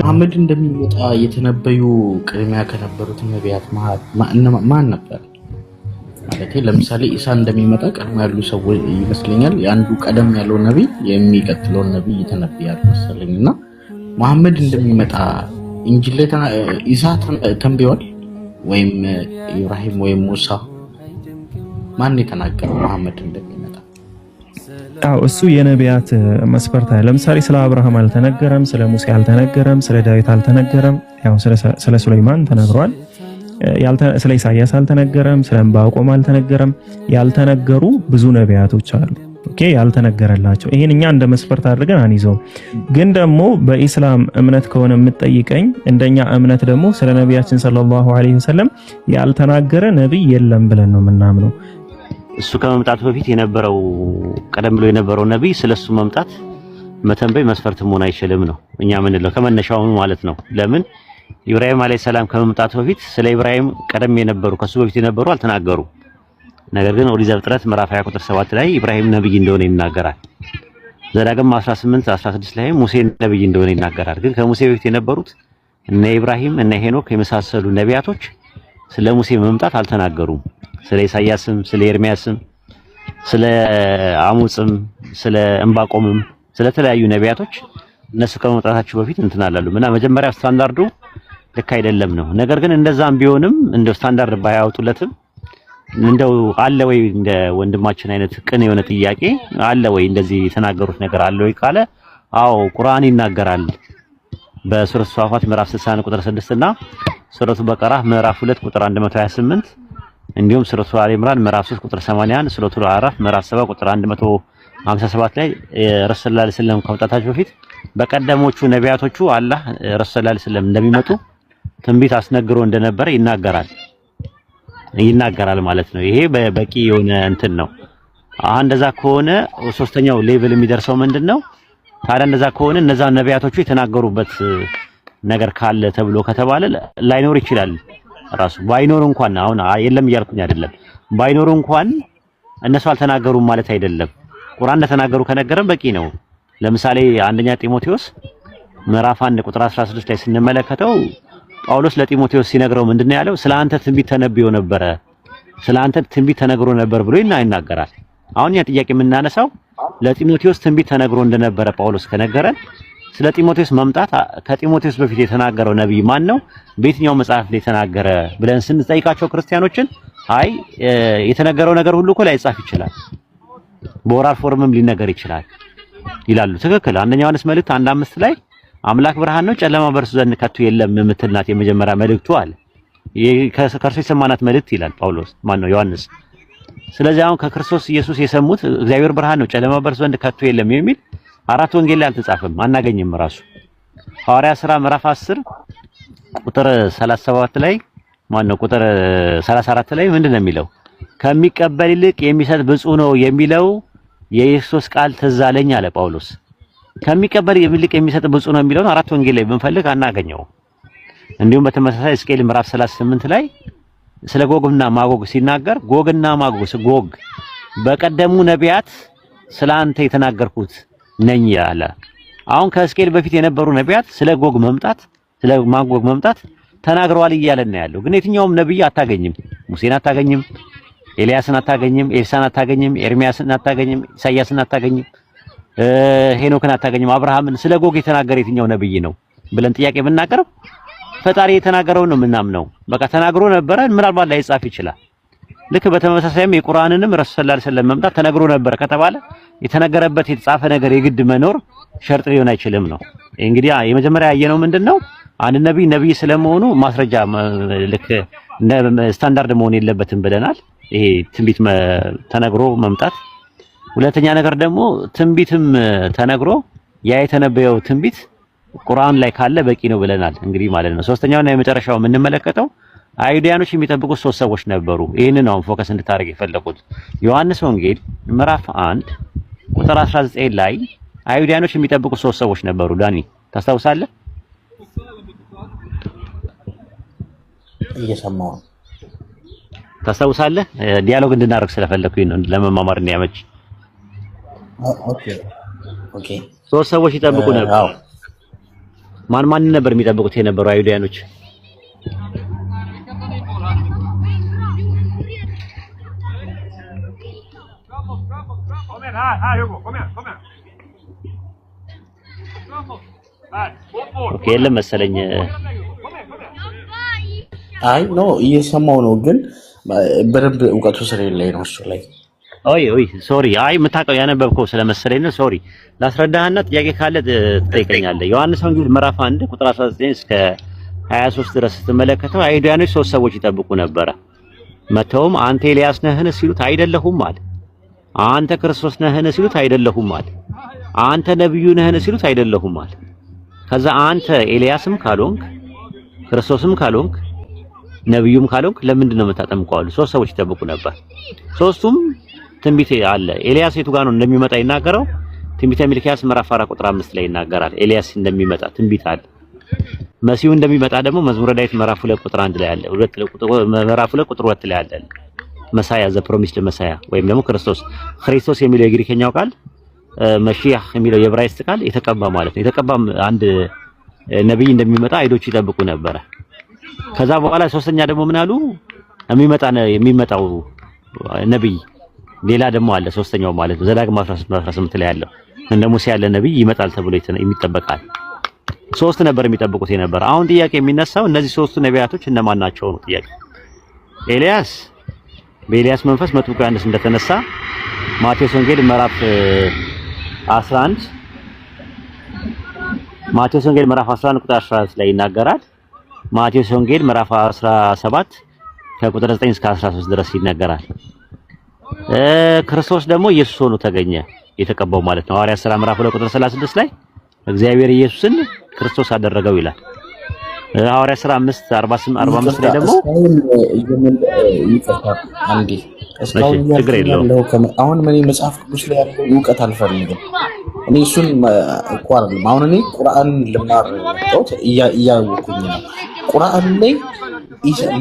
መሐመድ እንደሚመጣ የተነበዩ ቅድሚያ ከነበሩት ነቢያት ማን ነበር? ማለት ለምሳሌ ኢሳ እንደሚመጣ ቀድሞ ያሉ ሰዎች ይመስለኛል። የአንዱ ቀደም ያለው ነብይ የሚቀጥለውን ነብይ ይተነብያል መሰለኝና መሐመድ እንደሚመጣ ኢንጂል ላይ ኢሳ ተንብዮአል ወይም ኢብራሂም ወይም ሙሳ ማን የተናገረው መሐመድ እንደሚመጣ? እሱ የነቢያት መስፈርት አለ። ለምሳሌ ስለ አብርሃም አልተነገረም፣ ስለ ሙሴ አልተነገረም፣ ስለ ዳዊት አልተነገረም። ያው ስለ ሱለይማን ተነግሯል። ስለ ኢሳያስ አልተነገረም፣ ስለ ዕንባቆም አልተነገረም። ያልተነገሩ ብዙ ነቢያቶች አሉ። ኦኬ፣ ያልተነገረላቸው ይሄን እኛ እንደ መስፈርት አድርገን አንይዘው። ግን ደግሞ በኢስላም እምነት ከሆነ የምትጠይቀኝ እንደኛ እምነት ደግሞ ስለ ነቢያችን ሰለላሁ ዐለይሂ ወሰለም ያልተናገረ ነብይ የለም ብለን ነው የምናምነው። እሱ ከመምጣቱ በፊት የነበረው ቀደም ብሎ የነበረው ነብይ ስለሱ መምጣት መተንበይ መስፈርት መሆን አይችልም ነው እኛ ምንለው ከመነሻው ማለት ነው። ለምን ኢብራሂም አለይሂ ሰላም ከመምጣቱ በፊት ስለ ኢብራሂም ቀደም የነበሩ ከሱ በፊት የነበሩ አልተናገሩ። ነገር ግን ኦሪት ዘፍጥረት ምዕራፍ 20 ቁጥር 7 ላይ ኢብራሂም ነብይ እንደሆነ ይናገራል። ዘዳግም 18 16 ላይ ሙሴ ነብይ እንደሆነ ይናገራል። ግን ከሙሴ በፊት የነበሩት እነ ኢብራሂም እነ ሄኖክ የመሳሰሉ ነቢያቶች ስለ ሙሴ መምጣት አልተናገሩም። ስለ ኢሳያስም ስለ ኤርሚያስም ስለ አሞጽም ስለ ዕንባቆምም ስለ ተለያዩ ነቢያቶች እነሱ ከመምጣታቸው በፊት እንትን አላሉ እና መጀመሪያ ስታንዳርዱ ልክ አይደለም ነው። ነገር ግን እንደዛም ቢሆንም እንደው ስታንዳርድ ባያወጡለትም እንደው አለ ወይ እንደ ወንድማችን አይነት ቅን የሆነ ጥያቄ አለ ወይ እንደዚህ የተናገሩት ነገር አለ ወይ ካለ አዎ ቁርአን ይናገራል። በሱረቱ ሷፋት ምዕራፍ 60 ቁጥር 6 እና ሱረቱ በቀራ ምዕራፍ 2 ቁጥር 128 እንዲሁም ሱረቱ አሊ ኢምራን ምዕራፍ 3 ቁጥር 81 ሱረቱ አዕራፍ ምዕራፍ 7 ቁጥር 157 ላይ ረሱል ሰለላሁ ዐለይሂ ወሰለም ከመምጣታቸው በፊት በቀደሞቹ ነቢያቶቹ አላህ ረሱል ሰለላሁ ዐለይሂ ወሰለም እንደሚመጡ ትንቢት አስነግሮ እንደነበረ ይናገራል ማለት ነው። ይሄ በቂ የሆነ እንትን ነው። እንደዛ ከሆነ ሶስተኛው ሌቭል የሚደርሰው ምንድነው? ታዲያ እንደዛ ከሆነ እነዛ ነቢያቶቹ የተናገሩበት ነገር ካለ ተብሎ ከተባለ ላይኖር ይችላል። ራሱ ባይኖር እንኳን አሁን የለም እያልኩኝ አይደለም። ባይኖር እንኳን እነሱ አልተናገሩም ማለት አይደለም። ቁርአን እንደተናገሩ ከነገረን በቂ ነው። ለምሳሌ አንደኛ ጢሞቴዎስ ምዕራፍ 1 ቁጥር 16 ላይ ስንመለከተው ጳውሎስ ለጢሞቴዎስ ሲነግረው ምንድነው ያለው? ስለአንተ ትንቢት ተነብዮ ነበረ፣ ስለአንተ ትንቢት ተነግሮ ነበር ብሎ ይናገራል። አሁን ያ ጥያቄ የምናነሳው ለጢሞቴዎስ ትንቢት ተነግሮ እንደነበረ ጳውሎስ ከነገረን ስለ ጢሞቴዎስ መምጣት ከጢሞቴዎስ በፊት የተናገረው ነብይ ማን ነው? በየትኛው መጽሐፍ ላይ ተናገረ ብለን ስንጠይቃቸው ክርስቲያኖችን አይ የተነገረው ነገር ሁሉ እኮ ላይጻፍ ይችላል፣ በኦራል ፎርምም ሊነገር ይችላል ይላሉ። ትክክል። አንደኛ ዮሐንስ መልእክት 1:5 ላይ አምላክ ብርሃን ነው ጨለማ በእርሱ ዘንድ ከቶ የለም የምትልናት የመጀመሪያ መልእክቱ አለ። ከእርሱ የሰማናት መልእክት ይላል ጳውሎስ ዮሐንስ። ስለዚህ አሁን ከክርስቶስ ኢየሱስ የሰሙት እግዚአብሔር ብርሃን ነው ጨለማ በእርሱ ዘንድ ከቶ የለም የሚል አራት ወንጌል ላይ አልተጻፈም፣ አናገኝም። ራሱ ሐዋርያ ሥራ ምዕራፍ 10 ቁጥር 37 ላይ ቁጥር 34 ላይ ምንድነው የሚለው? ከሚቀበል ይልቅ የሚሰጥ ብፁዕ ነው የሚለው የኢየሱስ ቃል ትዝ አለኝ አለ ጳውሎስ። ከሚቀበል ይልቅ የሚሰጥ ብፁዕ ነው የሚለውን አራት ወንጌል ላይ ብንፈልግ አናገኘው። እንዲሁም በተመሳሳይ ሕዝቅኤል ምዕራፍ 38 ላይ ስለ ጎግና ማጎግ ሲናገር ጎግና ማጎግ ጎግ በቀደሙ ነቢያት ስላንተ የተናገርኩት ነኝ ያለ። አሁን ከሕዝቅኤል በፊት የነበሩ ነቢያት ስለ ጎግ መምጣት ስለ ማጎግ መምጣት ተናግረዋል እያለን ያለው። ግን የትኛውም ነብይ አታገኝም። ሙሴን አታገኝም፣ ኤልያስን አታገኝም፣ ኤልሳን አታገኝም፣ ኤርሚያስን አታገኝም፣ ኢሳያስን አታገኝም፣ ሄኖክን አታገኝም። አብርሃምን ስለ ጎግ የተናገረ የትኛው ነብይ ነው ብለን ጥያቄ ብናቀርብ ፈጣሪ የተናገረው ነው የምናምነው። በቃ ተናግሮ ነበረ፣ ምናልባት ላይጻፍ ይችላል። ልክ በተመሳሳይም የቁርአንንም ረሱል ሰለላሁ ዐለይሂ ወሰለም መምጣት ተነግሮ ነበር ከተባለ የተነገረበት የተጻፈ ነገር የግድ መኖር ሸርጥ ሊሆን አይችልም ነው። እንግዲህ የመጀመሪያ ያየነው ምንድነው? አንድ ነብይ ስለመሆኑ ማስረጃ ልክ ስታንዳርድ መሆን የለበትም ብለናል። ይሄ ትንቢት ተነግሮ መምጣት። ሁለተኛ ነገር ደግሞ ትንቢትም ተነግሮ ያ የተነበየው ትንቢት ቁርአን ላይ ካለ በቂ ነው ብለናል እንግዲህ ማለት ነው። ሶስተኛውና የመጨረሻው የምንመለከተው አይሁዳኖች የሚጠብቁት ሶስት ሰዎች ነበሩ። ይሄንን ነው ፎከስ እንድታደርግ የፈለኩት። ዮሐንስ ወንጌል ምዕራፍ 1 ቁጥር 19 ላይ አይሁዳኖች የሚጠብቁት ሶስት ሰዎች ነበሩ። ዳኒ ታስታውሳለህ? እየሰማሁ ታስታውሳለህ? ዲያሎግ እንድናደርግ ስለፈለኩኝ ነው ለመማማር እንዲያመች። ኦኬ ሶስት ሰዎች ይጠብቁ ነበር። ማን ነበር የሚጠብቁት የነበሩ አይሁዳኖች? ኦኬ የለም መሰለኝ። አይ ኖ እየሰማው ነው ግን በደንብ እውቀቱ ስለሌለኝ ነው እሱ ላይ። ኦይ ሶሪ። አይ የምታውቀው ያነበብከው ስለመሰለኝ ነው። ሶሪ ላስረዳህና ጥያቄ ካለ ትጠይቀኛለህ። ዮሐንስ ወንጌል ምዕራፍ 1 ቁጥር 19 እስከ 23 ድረስ ስትመለከተው አይሁዳኖች 3 ሰዎች ይጠብቁ ነበረ። መተውም አንተ ኤልያስ ነህን ሲሉት አይደለሁም አለ። አንተ ክርስቶስ ነህን ሲሉት አይደለሁም አለ። አንተ ነብዩ ነህን ሲሉት አይደለሁም አለ። ከዛ አንተ ኤልያስም ካልሆንክ ክርስቶስም ካልሆንክ ነብዩም ካልሆንክ ለምንድን ነው የምታጠምቀው አሉ። 3 ሰዎች ይጠብቁ ነበር። ሶስቱም ትንቢት አለ። ኤልያስ የቱ ጋር ነው እንደሚመጣ ይናገረው። ትንቢተ ሚልክያስ ምዕራፍ 4 ቁጥር 5 ላይ ይናገራል። ኤልያስ እንደሚመጣ ትንቢት አለ። መሲሁ እንደሚመጣ ደግሞ መዝሙረ ዳዊት ምዕራፍ 2 ቁጥር 1 ላይ አለ። ምዕራፍ 2 ቁጥር 2 ላይ አለ። መሳያ ዘ ፕሮሚስድ መሳያ ወይም ደግሞ ክርስቶስ የሚለው የግሪከኛው ቃል መሺህ የሚለው የዕብራይስጥ ቃል የተቀባ ማለት ነው። የተቀባ አንድ ነብይ እንደሚመጣ አይሁዶች ይጠብቁ ነበረ። ከዛ በኋላ ሶስተኛ ደግሞ ምን አሉ? የሚመጣው ነብይ ሌላ ደግሞ አለ። ሶስተኛው ማለት ነው ዘዳግም 18 ላይ ያለው እንደ ሙሴ ያለ ነብይ ይመጣል ተብሎ የሚጠበቃል። 3 ነበር የሚጠብቁት የነበረ። አሁን ጥያቄ የሚነሳው እነዚህ 3ቱ ነቢያቶች እነማን ናቸው ነው ጥያቄ። ኤልያስ በኤልያስ መንፈስ መጥምቁ ዮሐንስ እንደተነሳ ማቴዎስ ወንጌል ምዕራፍ 11 ቁጥር 14 ላይ ይናገራል። ማቴዎስ ወንጌል ምዕራፍ 17 ከቁጥር 9 እስከ 13 ድረስ ይናገራል። ክርስቶስ ደግሞ ኢየሱስ ሆኖ ተገኘ የተቀባው ማለት ነው። ሐዋርያት ሥራ ምዕራፍ 2 ቁጥር 36 ላይ እግዚአብሔር ኢየሱስን ክርስቶስ አደረገው ይላል። ሐዋርያት ሥራ 5:45 ላይ ደግሞ አሁን ምን መጽሐፍ ቅዱስ ላይ ያለው እውቀት አልፈልግም። እኔ እሱን እኮ አይደለም አሁን እኔ ቁርአን ልማር ነው እያወኩኝ ነው። ቁርአን ላይ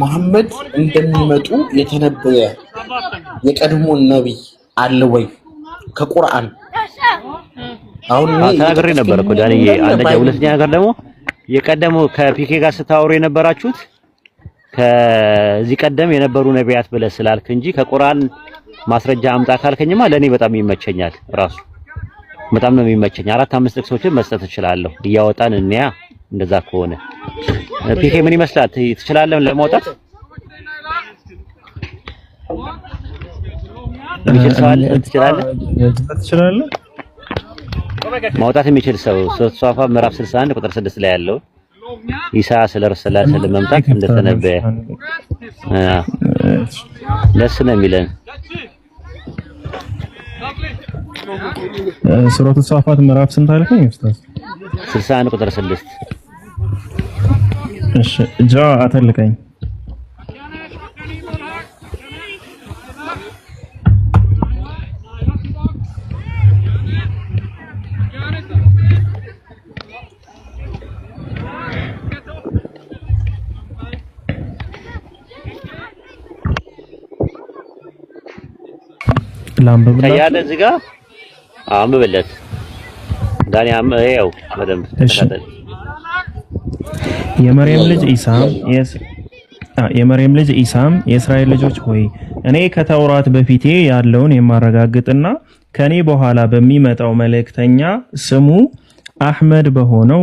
መሐመድ እንደሚመጡ የተነበየ የቀድሞ ነብይ አለ ወይ ከቁርአን? አሁን እኔ ተናግሬ ነበር እኮ ዳንዬ። አንደኛ ሁለተኛ ነገር ደግሞ የቀደመው ከፒኬ ጋር ስታወሩ የነበራችሁት ከዚህ ቀደም የነበሩ ነቢያት ብለህ ስላልክ እንጂ ከቁርአን ማስረጃ አምጣ ካልከኝማ ለኔ በጣም ይመቸኛል። ራሱ በጣም ነው የሚመቸኝ። 4-5 ጥቅሶችን መስጠት እችላለሁ እያወጣን እንያ። እንደዛ ከሆነ ፒኬ ምን ይመስላል? ትችላለህ ለማውጣት? ትችላለህ ማውጣት የሚችል ሰው ሶፋ ምዕራፍ 61 ቁጥር 6 ላይ ያለው ኢሳ ስለረሰላ ስለመምጣት እንደተነበየ ደስ ነው የሚለን ሱረቱ ሷፋት ምዕራፍ ስንት አልከኝ ኡስታዝ? 61 ቁጥር 6። እሺ ጃ አተልከኝ ላምበብላ ያለ እዚህ ጋር አንብብለት ዳኒ ያው በደንብ ተከታተል። የመርየም ልጅ ኢሳም የእስራኤል ልጆች ሆይ እኔ ከተውራት በፊቴ ያለውን የማረጋግጥና ከኔ በኋላ በሚመጣው መልእክተኛ ስሙ አህመድ በሆነው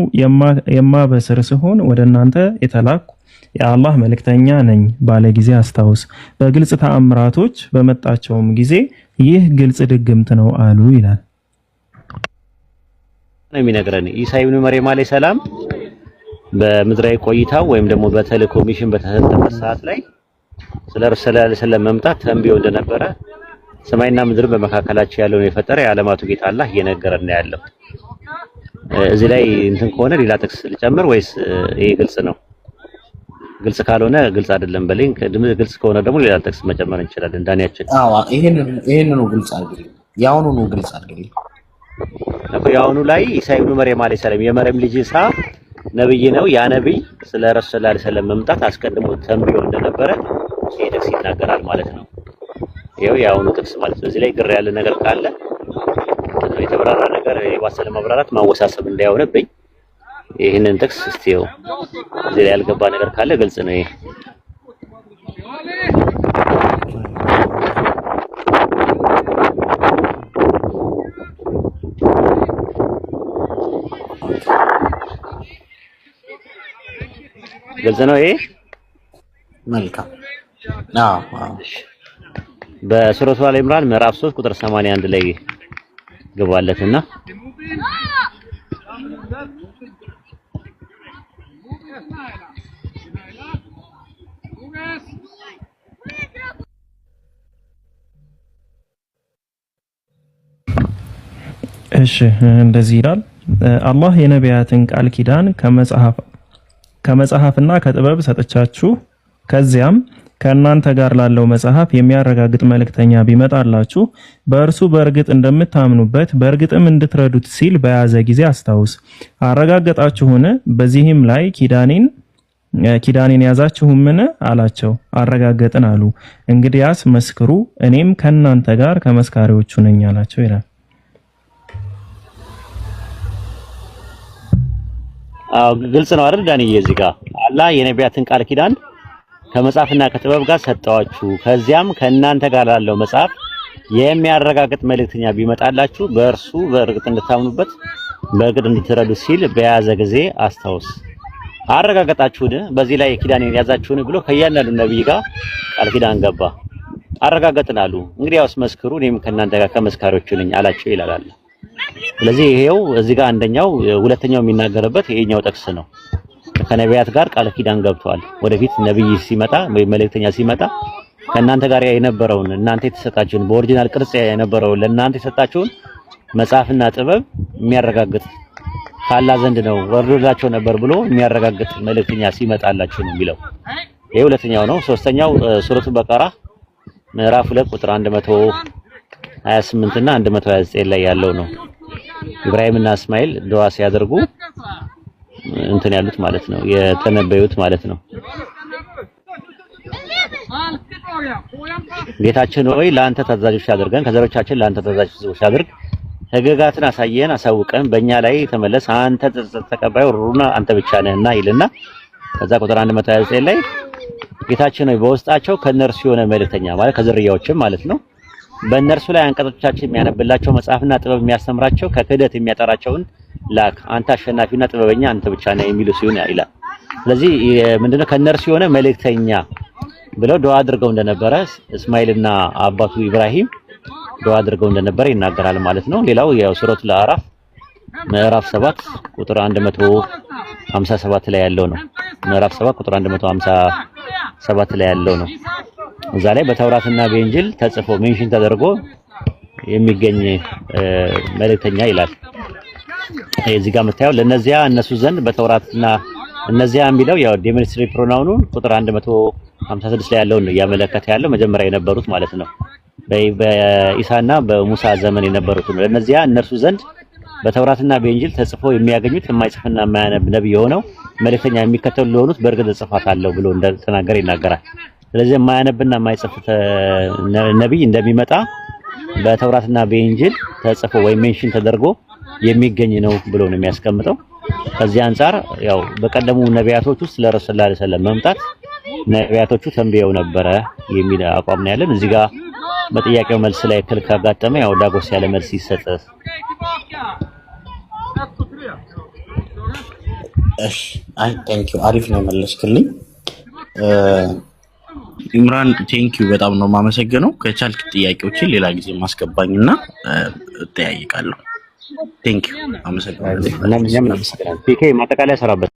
የማበስር ሲሆን ወደ እናንተ የተላኩ የአላህ መልእክተኛ ነኝ ባለ ጊዜ አስታውስ። በግልጽ ተአምራቶች በመጣቸውም ጊዜ ይህ ግልጽ ድግምት ነው አሉ ይላል። ነው የሚነግረን ኢሳ ኢብኑ መርየም አለይሂ ሰላም በምድራዊ ቆይታው ወይም ደግሞ በተልእኮ ሚሽን በተሰጠበት ሰዓት ላይ ስለ ረሱል ሰለላሁ መምጣት ተንብዮ እንደነበረ ሰማይና ምድር በመካከላቸው ያለውን የፈጠረ የዓለማቱ ጌታ አላህ እየነገረን ያለው። እዚህ ላይ እንትን ከሆነ ሌላ ጥቅስ ልጨምር ወይስ ይሄ ግልጽ ነው? ግልጽ ካልሆነ ግልጽ አይደለም በለኝ። ግልጽ ከሆነ ደግሞ ሌላ ጥቅስ መጨመር እንችላለን። ዳንያችን ይሄን ነው ግልጽ አድርግልኝ። ያውኑ ነው ግልጽ አድርግልኝ እኮ ያውኑ ላይ ኢሳ ኢብኑ መርየም አለይሂ ሰላም የመርየም ልጅ ኢሳ ነብይ ነው። ያ ነብይ ስለ ረሱል ሰለላሁ ዐለይሂ ወሰለም መምጣት አስቀድሞ ተንብዮ እንደነበረ ይሄ ጥቅስ ይናገራል ማለት ነው። ይሄው ያውኑ ጥቅስ ማለት ነው። እዚህ ላይ ግር ያለ ነገር ካለ የተብራራ ነገር የባሰለ መብራራት ማወሳሰብ እንዳይሆንብኝ ይህንን ጥቅስ እስቲ ይኸው እዚህ ላይ ያልገባ ነገር ካለ ግልጽ ነው። ይሄ ግልጽ ነው። ይሄ መልካም በሱረቱ አለ ኢምራን ምዕራፍ 3 ቁጥር 81 ላይ ገባለትና እሺ እንደዚህ ይላል። አላህ የነቢያትን ቃል ኪዳን ከመጽሐፍና ከጥበብ ሰጥቻችሁ ከዚያም ከእናንተ ጋር ላለው መጽሐፍ የሚያረጋግጥ መልእክተኛ ቢመጣላችሁ በእርሱ በእርግጥ እንደምታምኑበት በእርግጥም እንድትረዱት ሲል በያዘ ጊዜ አስታውስ። አረጋገጣችሁን? በዚህም ላይ ኪዳኔን ያዛችሁምን አላቸው። አረጋገጥን አሉ። እንግዲያስ መስክሩ፣ እኔም ከእናንተ ጋር ከመስካሪዎቹ ነኝ አላቸው ይላል። ግልጽ ነው አይደል ዳንዬ? እዚህ ጋር አላህ የነቢያትን ቃል ኪዳን ከመጽሐፍና ከጥበብ ጋር ሰጠዋችሁ ከዚያም ከእናንተ ጋር ላለው መጽሐፍ የሚያረጋግጥ መልእክተኛ ቢመጣላችሁ በእርሱ በእርግጥ እንድታምኑበት በእርግጥ እንድትረዱት ሲል በያዘ ጊዜ አስታውስ። አረጋገጣችሁን? በዚህ ላይ ኪዳኔን ያዛችሁን ብሎ ከእያንዳንዱ ነብይ ጋር ቃል ኪዳን ገባ። አረጋገጥን አሉ። እንግዲያውስ መስክሩ፣ እኔም ከእናንተ ጋር ከመስካሪዎቹ ነኝ አላቸው ይላል። ስለዚህ ይሄው እዚህ ጋር አንደኛው ሁለተኛው የሚናገርበት ይሄኛው ጥቅስ ነው። ከነቢያት ጋር ቃል ኪዳን ገብተዋል። ወደፊት ነብይ ሲመጣ ወይ መልእክተኛ ሲመጣ ከእናንተ ጋር የነበረውን እናንተ የተሰጣችሁን በኦሪጂናል ቅርጽ የነበረውን ለእናንተ የሰጣችሁን መጽሐፍና ጥበብ የሚያረጋግጥ ካላ ዘንድ ነው ወርዶላቸው ነበር ብሎ የሚያረጋግጥ መልእክተኛ ሲመጣላችሁ ነው የሚለው። ይሄ ሁለተኛው ነው። ሶስተኛው ሱረቱ በቀራ ምዕራፍ 2 ቁጥር 128 እና 129 ላይ ያለው ነው። ኢብራሂም እና እስማኤል ዱዓ ሲያደርጉ እንትን ያሉት ማለት ነው የተነበዩት ማለት ነው። ጌታችን ሆይ ለአንተ ታዛዦች አድርገን ከዘሮቻችን ለአንተ ታዛዦች አድርግ፣ ሕግጋትን አሳየን አሳውቀን፣ በእኛ ላይ ተመለስ፣ አንተ ተቀባዩ ሩና አንተ ብቻ ነህና ይልና ከዛ ቁጥር 129 ላይ ጌታችን ሆይ በውስጣቸው ከነርሱ የሆነ መልእክተኛ ማለት ከዝርያዎችም ማለት ነው በእነርሱ ላይ አንቀጾቻችን የሚያነብላቸው መጽሐፍና ጥበብ የሚያስተምራቸው ከክህደት የሚያጠራቸውን ላክ፣ አንተ አሸናፊና ጥበበኛ አንተ ብቻ ነህ የሚሉ ሲሆን ይላል። ስለዚህ ምንድነው ከነርሱ የሆነ መልእክተኛ ብለው ዱዓ አድርገው እንደነበረ እስማኤልና አባቱ ኢብራሂም ዱዓ አድርገው እንደነበረ ይናገራል ማለት ነው። ሌላው ያው ሱረቱ አዕራፍ ምዕራፍ 7 ቁጥር 157 ላይ ያለው ነው። ምዕራፍ 7 ቁጥር 157 ላይ ያለው ነው። እዛ ላይ በተውራትና በኢንጂል ተጽፎ ሜንሽን ተደርጎ የሚገኝ መልእክተኛ ይላል። እዚህ ጋር የምታየው ለነዚያ እነሱ ዘንድ በተውራትና እነዚያ የሚለው ያው ዴሞንስትሬቲቭ ፕሮናውኑ ቁጥር 156 ላይ ያለው ነው እያመለከተ ያለው መጀመሪያ የነበሩት ማለት ነው። በኢሳና በሙሳ ዘመን የነበሩት ነው። ለነዚያ እነርሱ ዘንድ በተውራትና በኢንጂል ተጽፎ የሚያገኙት የማይጽፍና የማያነብ ነብይ የሆነው መልእክተኛ የሚከተሉ ለሆኑት በእርግጥ ጽፋታለሁ ብሎ እንደተናገረ ይናገራል። ስለዚህ የማያነብና የማይጽፍ ነብይ እንደሚመጣ በተውራትና በኢንጂል ተጽፎ ወይም ሜንሽን ተደርጎ የሚገኝ ነው ብሎ ነው የሚያስቀምጠው። ከዚህ አንፃር ያው በቀደሙ ነቢያቶች ውስጥ ለረሱል ሰለላሁ ዐለይሂ ወሰለም መምጣት ነቢያቶቹ ተንብየው ነበረ የሚል አቋም ነው ያለን። እዚህ ጋር በጥያቄው መልስ ላይ እክል ካጋጠመ ያው ዳጎስ ያለ መልስ ይሰጥ። እሺ ቴንኪው አሪፍ ነው መለስክልኝ። ኢምራን ቴንኪው በጣም ነው የማመሰግነው። ከቻልክ ጥያቄዎችን ሌላ ጊዜ ማስገባኝና እጠያይቃለሁ። ቴንኪው አመሰግናለሁ። እና ምን ያምን አመሰግናለሁ። ፒኬ ማጠቃለያ ሰራበት